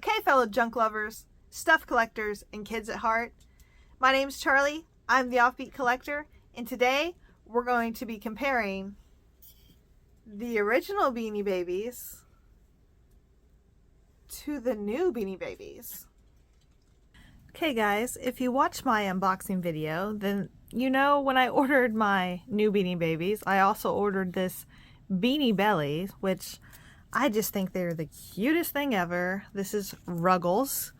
Okay, fellow junk lovers, stuff collectors, and kids at heart. My name's Charlie. I'm the Offbeat Collector, and today we're going to be comparing the original Beanie Babies to the new Beanie Babies. Okay guys, if you watch my unboxing video, then you know when I ordered my new Beanie Babies, I also ordered this Beanie Belly, which I just think they're the cutest thing ever. This is Ruggles.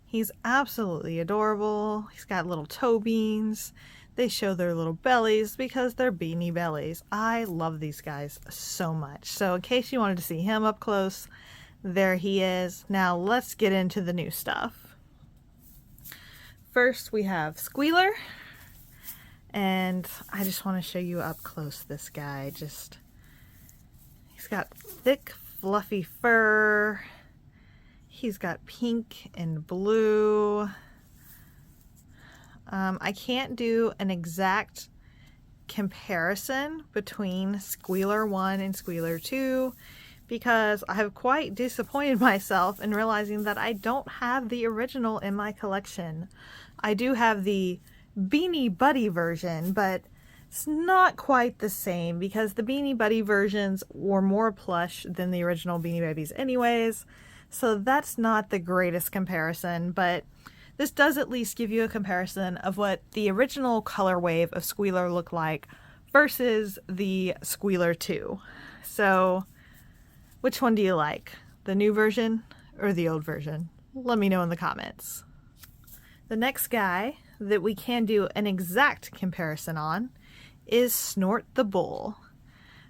He's absolutely adorable. He's got little toe beans. They show their little bellies because they're Beanie Bellies. I love these guys so much. So in case you wanted to see him up close, there he is. Now let's get into the new stuff. First we have Squealer. And I just want to show you up close this guy. He's got thick, fluffy fur. He's got pink and blue. I can't do an exact comparison between Squealer 1 and Squealer 2 because I have quite disappointed myself in realizing that I don't have the original in my collection. I do have the Beanie Buddy version, but it's not quite the same because the Beanie Buddy versions were more plush than the original Beanie Babies anyways, so that's not the greatest comparison, but this does at least give you a comparison of what the original color wave of Squealer looked like versus the Squealer 2. So which one do you like? The new version or the old version? Let me know in the comments. The next guy that we can do an exact comparison on is Snort the Bull.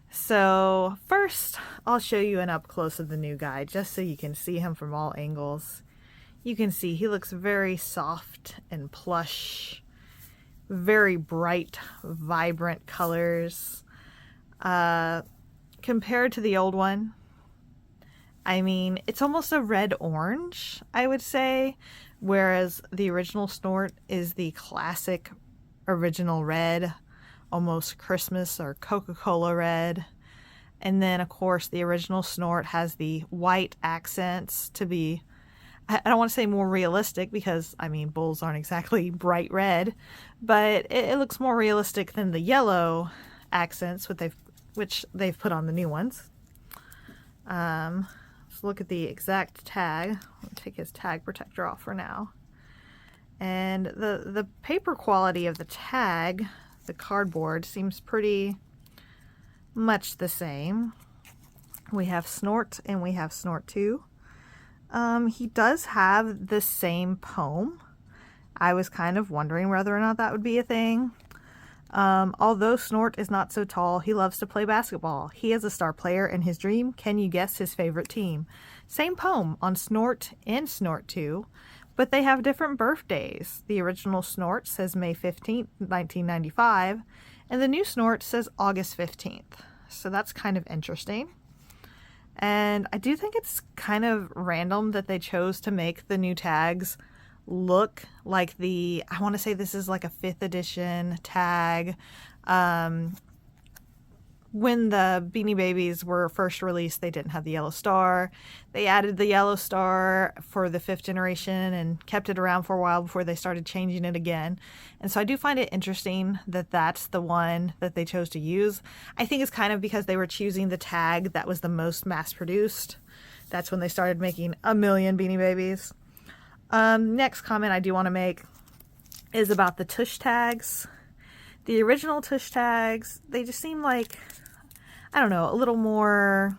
So first I'll show you an up close of the new guy just so you can see him from all angles. You can see he looks very soft and plush, very bright, vibrant colors. Compared to the old one, I mean, it's almost a red-orange, I would say, whereas the original Snort is the classic original red, almost Christmas or Coca-Cola red. And then, of course, the original Snort has the white accents to be, I don't want to say more realistic because, I mean, bulls aren't exactly bright red, but it looks more realistic than the yellow accents which they've put on the new ones. Let's look at the exact tag. I'll take his tag protector off for now. And the paper quality of the tag, the cardboard, seems pretty much the same. We have Snort and we have Snort 2. He does have the same poem. I was kind of wondering whether or not that would be a thing. Although Snort is not so tall, he loves to play basketball. He is a star player in his dream. Can you guess his favorite team? Same poem on Snort and Snort 2, but they have different birthdays. The original Snort says May 15th, 1995, and the new Snort says August 15th. So that's kind of interesting. And I do think it's kind of random that they chose to make the new tags look like I want to say this is like a 5th edition tag. When the Beanie Babies were first released, they didn't have the yellow star. They added the yellow star for the 5th generation and kept it around for a while before they started changing it again. And so I do find it interesting that that's the one that they chose to use. I think it's kind of because they were choosing the tag that was the most mass-produced. That's when they started making a million Beanie Babies. Next comment I do want to make is about the tush tags. The original tush tags, they just seem like, I don't know, a little more,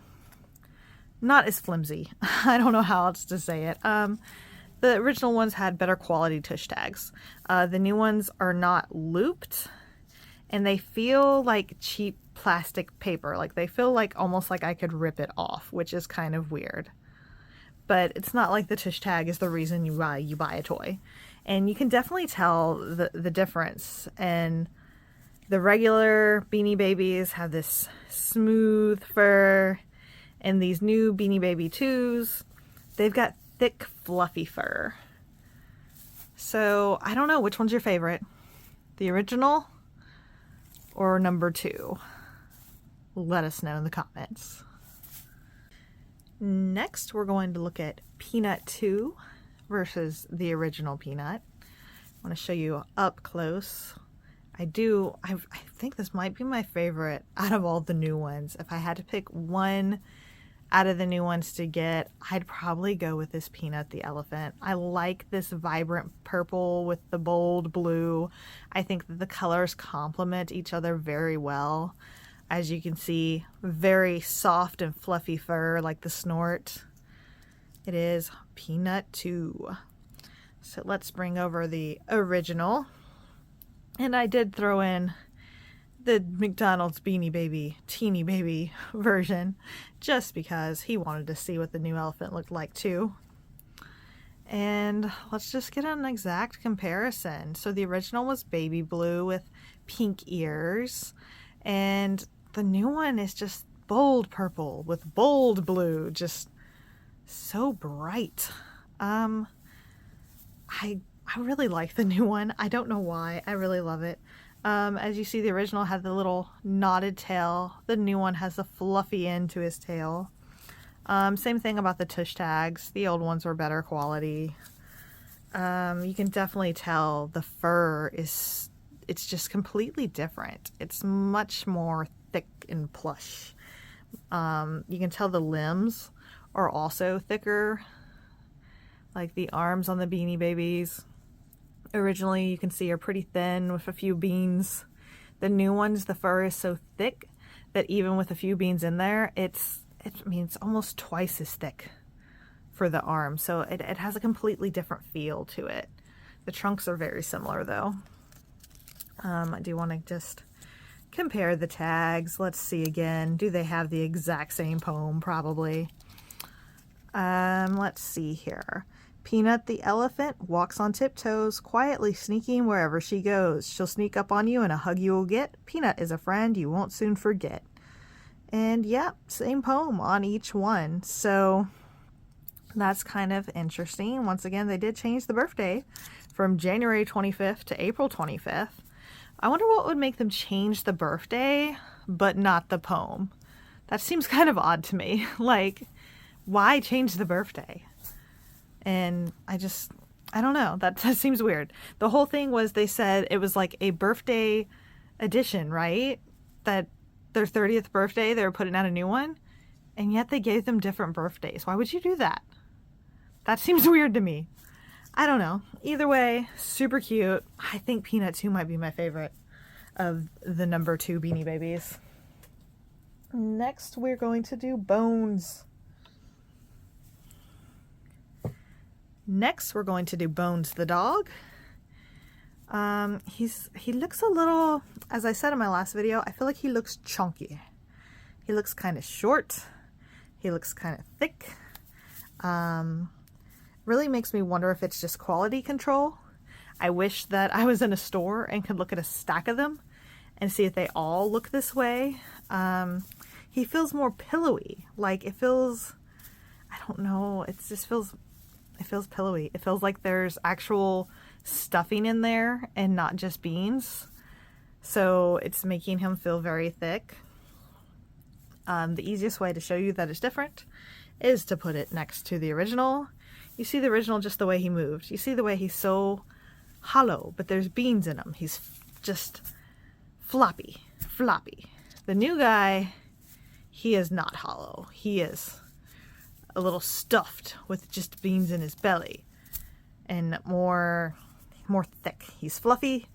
not as flimsy. I don't know how else to say it. The original ones had better quality tush tags. The new ones are not looped, and they feel like cheap plastic paper. Like they feel like almost like I could rip it off, which is kind of weird. But it's not like the tush tag is the reason you buy a toy. And you can definitely tell the difference. And the regular Beanie Babies have this smooth fur, and these new Beanie Baby 2s, they've got thick, fluffy fur. So I don't know, which one's your favorite? The original or number 2? Let us know in the comments. Next, we're going to look at Peanut 2 versus the original Peanut. I want to show you up close. I think this might be my favorite out of all the new ones. If I had to pick one out of the new ones to get, I'd probably go with this Peanut the elephant. I like this vibrant purple with the bold blue. I think that the colors complement each other very well. As you can see, very soft and fluffy fur like the Snort. It is Peanut 2. So let's bring over the original. And I did throw in the McDonald's Beanie Baby, teeny baby version, just because he wanted to see what the new elephant looked like too. And let's just get an exact comparison. So the original was baby blue with pink ears, and the new one is just bold purple with bold blue, just so bright. I really like the new one. I don't know why. I really love it. As you see, the original had the little knotted tail. The new one has a fluffy end to his tail. Same thing about the tush tags. The old ones were better quality. You can definitely tell the fur it's just completely different. It's much more thick and plush. You can tell the limbs are also thicker, like the arms on the Beanie Babies. Originally, you can see are pretty thin with a few beans. The new ones, the fur is so thick that even with a few beans in there, it's almost twice as thick for the arm. So it has a completely different feel to it. The trunks are very similar though. I do want to just compare the tags. Let's see again. Do they have the exact same poem? Probably. Let's see here. Peanut the elephant walks on tiptoes, quietly sneaking wherever she goes. She'll sneak up on you and a hug you will get. Peanut is a friend you won't soon forget. And yeah, same poem on each one. So that's kind of interesting. Once again, they did change the birthday from January 25th to April 25th. I wonder what would make them change the birthday, but not the poem. That seems kind of odd to me. Like, why change the birthday? And I don't know. That seems weird. The whole thing was they said it was like a birthday edition, right? That their 30th birthday, they were putting out a new one. And yet they gave them different birthdays. Why would you do that? That seems weird to me. I don't know. Either way, super cute. I think Peanut 2 might be my favorite of the number 2 Beanie Babies. Next, we're going to do Bones. Next, we're going to do Bones the dog. He looks a little, as I said in my last video, I feel like he looks chunky. He looks kind of short. He looks kind of thick. Really makes me wonder if it's just quality control. I wish that I was in a store and could look at a stack of them and see if they all look this way. He feels more pillowy. Like it feels, I don't know, it feels pillowy. It feels like there's actual stuffing in there and not just beans. So it's making him feel very thick. The easiest way to show you that it's different is to put it next to the original. You see the original just the way he moved. You see the way he's so hollow, but there's beans in him. He's just floppy. The new guy, he is not hollow. He is a little stuffed with just beans in his belly and more thick. He's fluffy.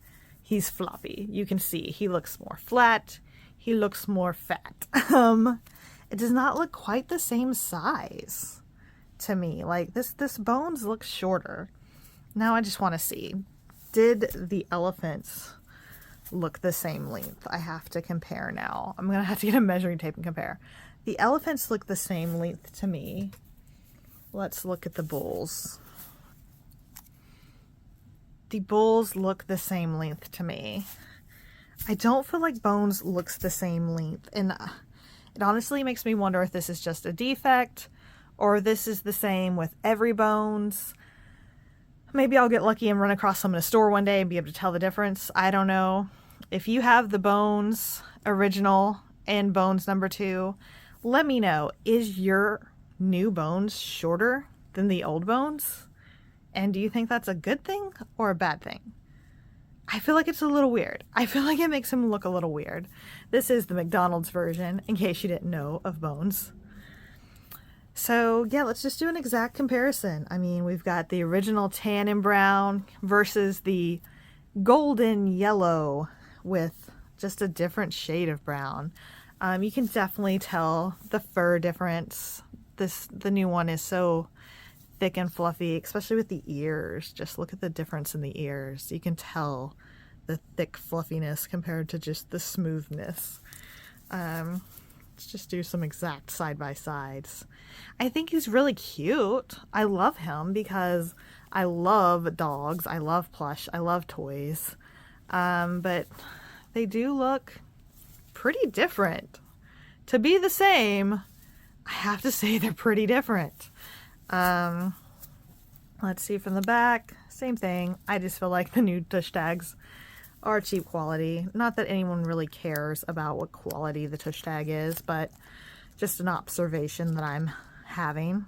He's floppy. You can see he looks more flat. He looks more fat. It does not look quite the same size to me. Like this Bones looks shorter. Now I just want to see, did the elephants look the same length? I have to compare now. I'm gonna have to get a measuring tape and compare. The elephants look the same length to me. Let's look at the bulls. The bulls look the same length to me. I don't feel like Bones looks the same length, and it honestly makes me wonder if this is just a defect or this is the same with every Bones. Maybe I'll get lucky and run across some in a store one day and be able to tell the difference. I don't know. If you have the Bones original and Bones number 2, let me know. Is your new Bones shorter than the old Bones? And do you think that's a good thing or a bad thing? I feel like it's a little weird. I feel like it makes him look a little weird. This is the McDonald's version, in case you didn't know, of Bones. So yeah, let's just do an exact comparison. I mean, we've got the original tan and brown versus the golden yellow with just a different shade of brown. You can definitely tell the fur difference. The new one is so thick and fluffy, especially with the ears. Just look at the difference in the ears. You can tell the thick fluffiness compared to just the smoothness. Let's just do some exact side-by-sides. I think he's really cute. I love him because I love dogs. I love plush. I love toys. But they do look pretty different. To be the same, I have to say they're pretty different. Let's see from the back. Same thing. I just feel like the new tush tags are cheap quality. Not that anyone really cares about what quality the tush tag is, but just an observation that I'm having.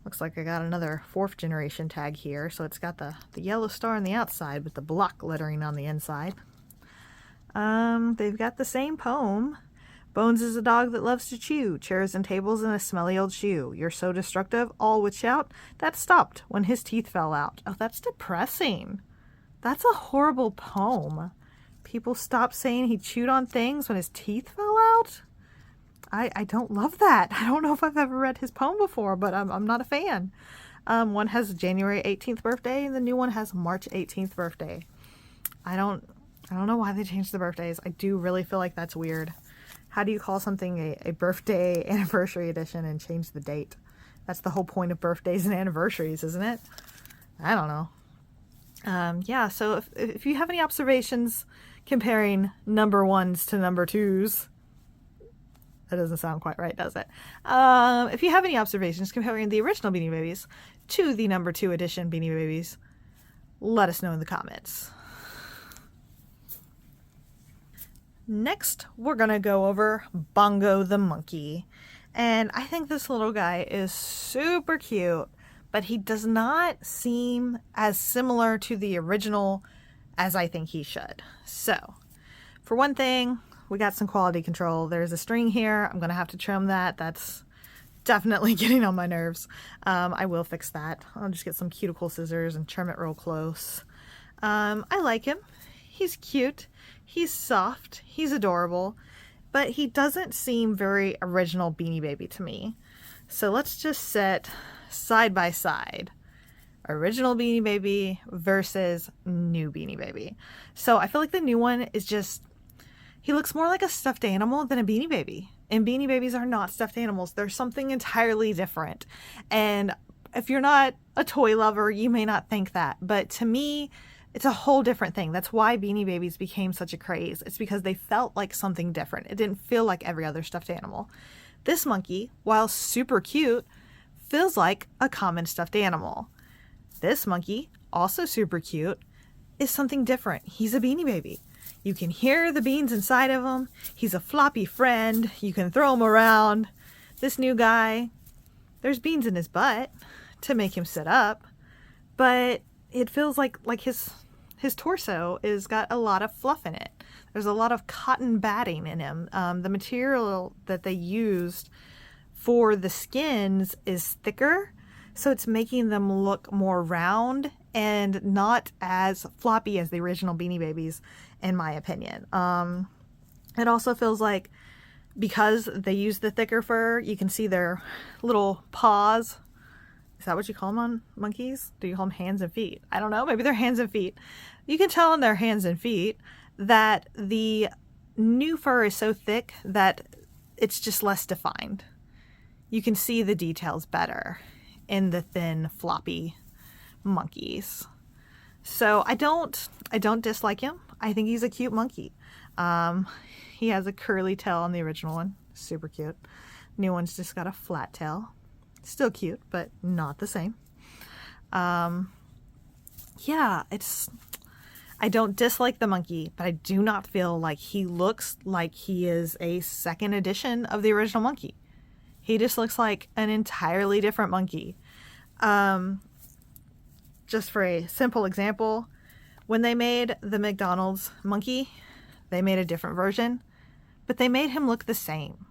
Looks like I got another 4th generation tag here. So it's got the yellow star on the outside with the block lettering on the inside. They've got the same poem. Bones is a dog that loves to chew, chairs and tables and a smelly old shoe. You're so destructive, all would shout. That stopped when his teeth fell out. Oh, that's depressing. That's a horrible poem. People stopped saying he chewed on things when his teeth fell out? I don't love that. I don't know if I've ever read his poem before, but I'm not a fan. One has January 18th birthday, and the new one has March 18th birthday. I don't know why they changed the birthdays. I do really feel like that's weird. How do you call something a birthday anniversary edition and change the date? That's the whole point of birthdays and anniversaries, isn't it? I don't know. Yeah, so if you have any observations comparing number 1s to number 2s, that doesn't sound quite right, does it? If you have any observations comparing the original Beanie Babies to the number 2 edition Beanie Babies, let us know in the comments. Next, we're going to go over Bongo the monkey. And I think this little guy is super cute, but he does not seem as similar to the original as I think he should. So, for one thing, we got some quality control. There's a string here. I'm going to have to trim that. That's definitely getting on my nerves. I will fix that. I'll just get some cuticle scissors and trim it real close. I like him. He's cute. He's soft. He's adorable. But he doesn't seem very original Beanie Baby to me. So let's just set side by side original Beanie Baby versus new Beanie Baby. So I feel like the new one is just, he looks more like a stuffed animal than a Beanie Baby. And Beanie Babies are not stuffed animals. They're something entirely different. And if you're not a toy lover, you may not think that. But to me, it's a whole different thing. That's why Beanie Babies became such a craze. It's because they felt like something different. It didn't feel like every other stuffed animal. This monkey, while super cute, feels like a common stuffed animal. This monkey, also super cute, is something different. He's a Beanie Baby. You can hear the beans inside of him. He's a floppy friend. You can throw him around. This new guy, there's beans in his butt to make him sit up, but it feels like his torso is got a lot of fluff in it. There's a lot of cotton batting in him. The material that they used for the skins is thicker, so it's making them look more round and not as floppy as the original Beanie Babies, in my opinion. It also feels like because they use the thicker fur, you can see their little paws. Is that what you call them on monkeys? Do you call them hands and feet? I don't know. Maybe they're hands and feet. You can tell on their hands and feet that the new fur is so thick that it's just less defined. You can see the details better in the thin, floppy monkeys. So I don't dislike him. I think he's a cute monkey. He has a curly tail on the original one. Super cute. New one's just got a flat tail. Still cute, but not the same. Yeah, I don't dislike the monkey, but I do not feel like he looks like he is a second edition of the original monkey. He just looks like an entirely different monkey. Just for a simple example, when they made the McDonald's monkey, they made a different version, but they made him look the same.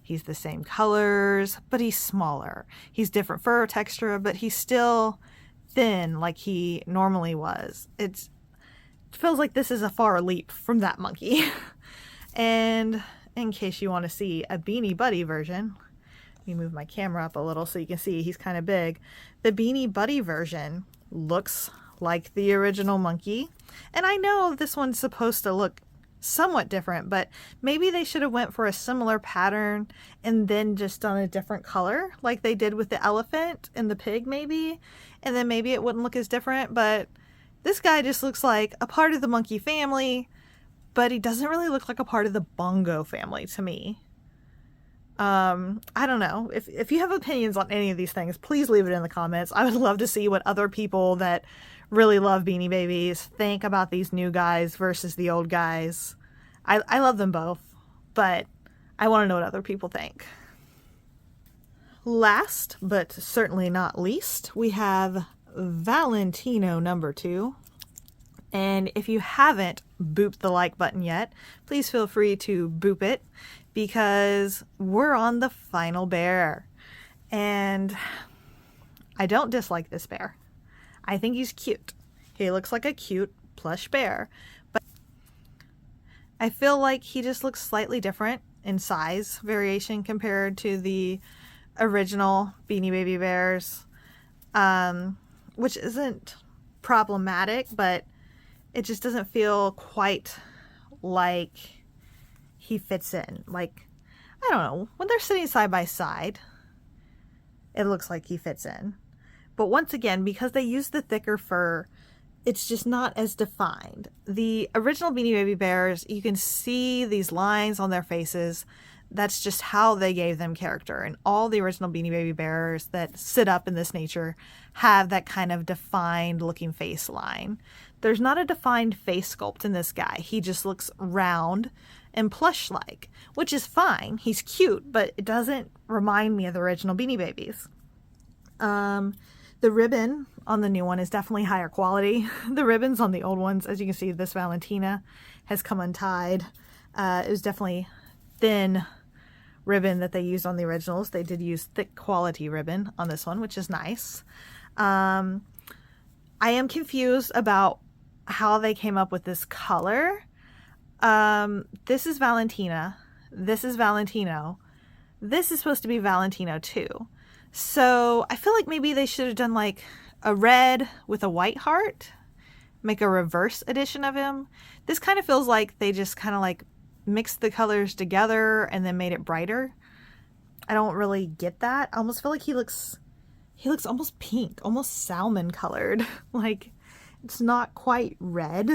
He's the same colors, but he's smaller. He's different fur texture, but he's still thin like he normally was. It feels like this is a far leap from that monkey. And in case you want to see a Beanie Buddy version, let me move my camera up a little so you can see he's kind of big. The Beanie Buddy version looks like the original monkey. And I know this one's supposed to look somewhat different, but maybe they should have went for a similar pattern and then just done a different color like they did with the elephant and the pig maybe, and then maybe it wouldn't look as different. But this guy just looks like a part of the monkey family, but he doesn't really look like a part of the Bongo family to me. I don't know. If you have opinions on any of these things, please leave it in the comments. I would love to see what other people that really love Beanie Babies think about these new guys versus the old guys. I love them both, but I want to know what other people think. Last, but certainly not least, we have Valentino number 2. And if you haven't booped the like button yet, please feel free to boop it, because we're on the final bear. And I don't dislike this bear. I think he's cute. He looks like a cute plush bear. But I feel like he just looks slightly different in size variation compared to the original Beanie Baby bears, which isn't problematic, but it just doesn't feel quite like he fits in. Like, I don't know, when they're sitting side by side, it looks like he fits in. But once again, because they use the thicker fur, it's just not as defined. The original Beanie Baby bears, you can see these lines on their faces. That's just how they gave them character. And all the original Beanie Baby bears that sit up in this nature have that kind of defined looking face line. There's not a defined face sculpt in this guy. He just looks round and plush-like, which is fine. He's cute, but it doesn't remind me of the original Beanie Babies. The ribbon on the new one is definitely higher quality. The ribbons on the old ones, as you can see, this Valentina has come untied. It was definitely thin ribbon that they used on the originals. They did use thick quality ribbon on this one, which is nice. I am confused about how they came up with this color. This is Valentina. This is Valentino. This is supposed to be Valentino too. So I feel like maybe they should have done like a red with a white heart, make a reverse edition of him. This kind of feels like they just kind of like mixed the colors together and then made it brighter. I don't really get that. I almost feel like he looks almost pink, almost salmon colored. Like, it's not quite red.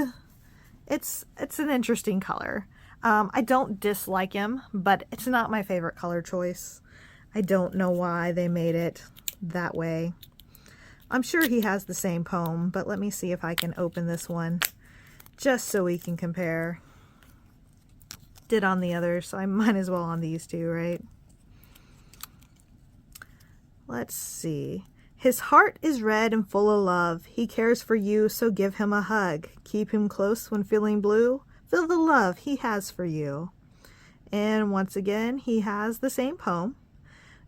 It's an interesting color. I don't dislike him, but it's not my favorite color choice. I don't know why they made it that way. I'm sure he has the same poem, but let me see if I can open this one just so we can compare. Did on the others, so I might as well on these two, right? Let's see. His heart is red and full of love. He cares for you, so give him a hug. Keep him close when feeling blue. Feel the love he has for you. And once again, he has the same poem,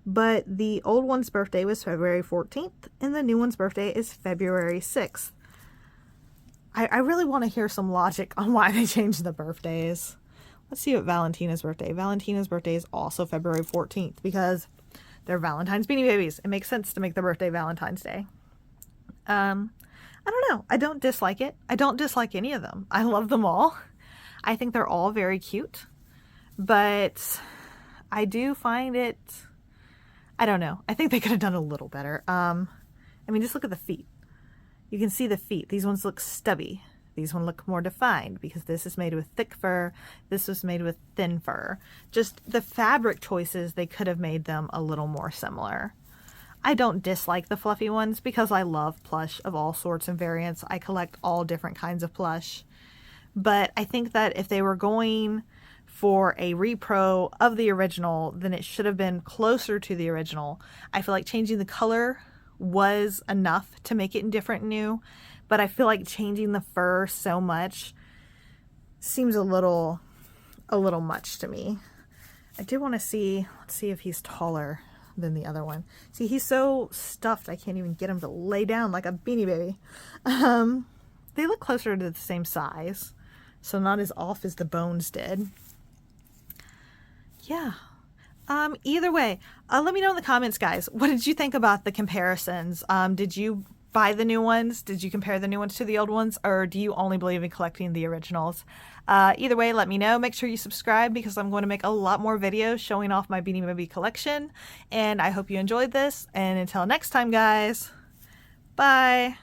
but the old one's birthday was February 14th, and the new one's birthday is February 6th. I really want to hear some logic on why they changed the birthdays. Let's see what Valentina's birthday. Valentina's birthday is also February 14th because they're Valentine's Beanie Babies. It makes sense to make the birthday Valentine's Day. I don't know. I don't dislike it. I don't dislike any of them. I love them all. I think they're all very cute. But I do find it, I don't know. I think they could have done a little better. I mean, just look at the feet. You can see the feet. These ones look stubby. These ones look more defined because this is made with thick fur. This was made with thin fur. Just the fabric choices, they could have made them a little more similar. I don't dislike the fluffy ones because I love plush of all sorts and variants. I collect all different kinds of plush. But I think that if they were going for a repro of the original, then it should have been closer to the original. I feel like changing the color was enough to make it different and new, but I feel like changing the fur so much seems a little much to me. I do want to see, let's see if he's taller than the other one. See, he's so stuffed I can't even get him to lay down like a Beanie Baby. They look closer to the same size, so not as off as the bones did. Yeah. Either way, let me know in the comments, guys. What did you think about the comparisons? Did you buy the new ones? Did you compare the new ones to the old ones? Or do you only believe in collecting the originals? Either way, let me know. Make sure you subscribe because I'm going to make a lot more videos showing off my Beanie Baby collection. And I hope you enjoyed this. And until next time, guys, bye.